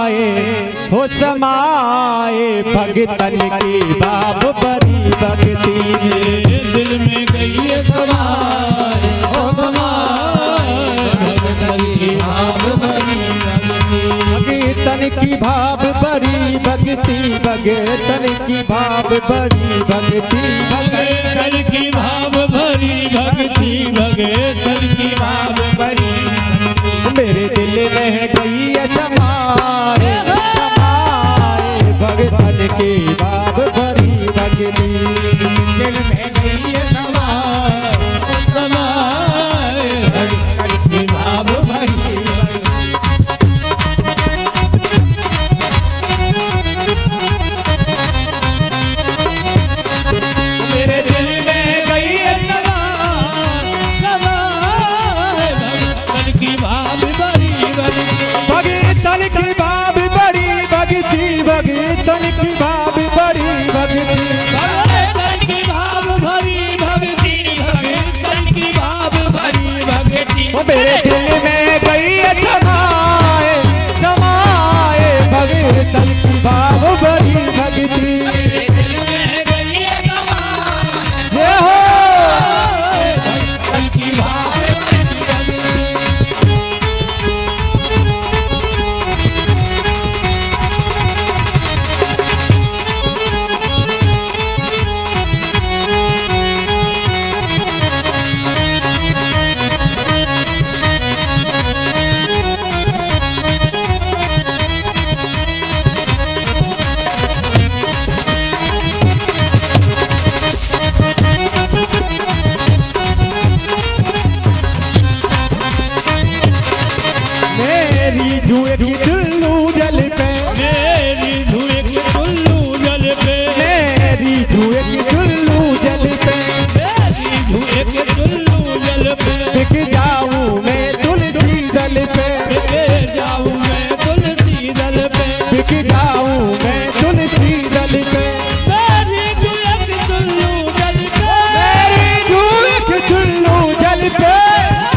हो समाए भगतन की बाब बड़ी भक्ति मेरे दिल में गई है समाए हो समाए भगतन की भाव बड़ी भगतन की भाव बड़ी भक्ति भगतन की भाव बड़ी भक्ति भगतन की भाव भरी भक्ति भगतन की भाव भरी मेरे दिल में गई है समाए समाए भगतन की भाव बड़ी भक्ति दिल में गई है समाए समाए भगतन की भाव भरी मेरे दिल में गई है समाए भगतन की भाव भरी भगतन की भाव बड़ी भक्ति भगतन की भाव बड़ी भक्ति भगतन की भाव भरी भक्ति भगतन की भाव भरी भक्ति मेरे दिल में गई है समाए समाए भगतन की भाव बड़ी भक्ति जय हो भगतन की भाव मेरी जुए की टुल्लू जल पे मेरी धुए की टुल्लू जल पे मेरी जुए की टुल्लू जल पे मेरी धुए की टुल्लू जल पे बिक जाऊं मैं तुलसी दल पे बिके जाऊं मैं तुलसी दल पे बिक जाऊं मैं तुलसी दल पे मेरी धुए की टुल्लू जल पे मेरी जुए की टुल्लू जल पे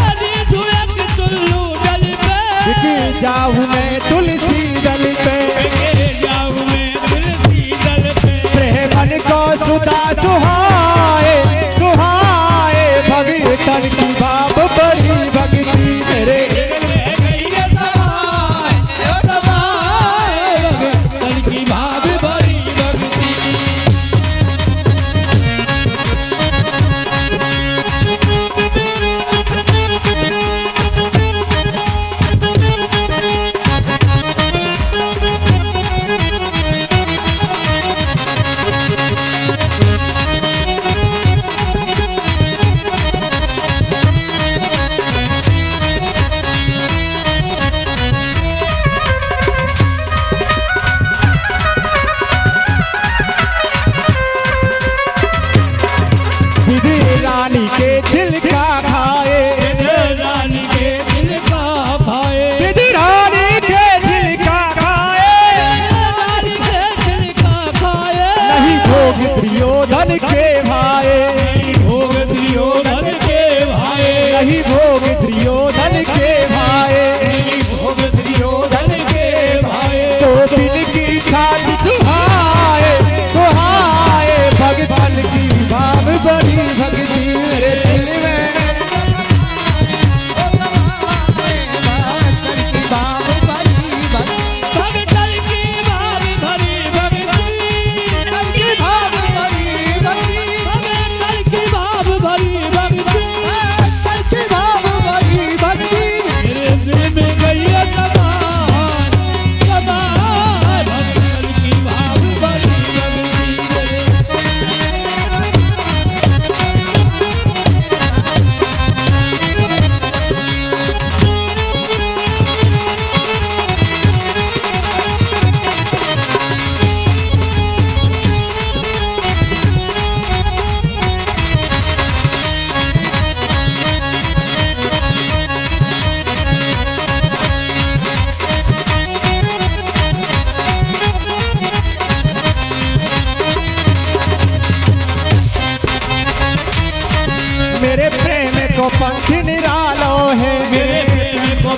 मेरी धुए की टुल्लू जल पे बिक जाऊं मैं तुलसी दल पे बिके जाऊं मैं तुलसी दल पे प्रेमन को सुधा सुहाए सुहाए भगतन की भाव बड़ी भक्ति मेरे भगतन की भाव बड़ी भक्ति विधि रानी के छिलका खाए रानी के दिल का भाए विधि रानी के छिलका खाए रानी के दिल का भाए नहीं भोग दुर्योधन के भाए भोग दुर्योधन के भाए नहीं भोग दुर्योधन के भाए भोग दुर्योधन के भाए तो दिन की छात सुहाए सुहाए भगतन की भाव बड़ी भक्ति मेरे दिल में भगतन की भाव बड़ी भक्ति भगतन की भाव भरी भक्ति की भाव बड़ी भक्ति भगतन की भाव भरी भक्ति भगतन की भाव बड़ी भक्ति मेरे दिल में गई है समाए समाए भगतन की भाव भरी भक्ति मेरे प्रेम को पंख निरालो है मेरे प्रेम को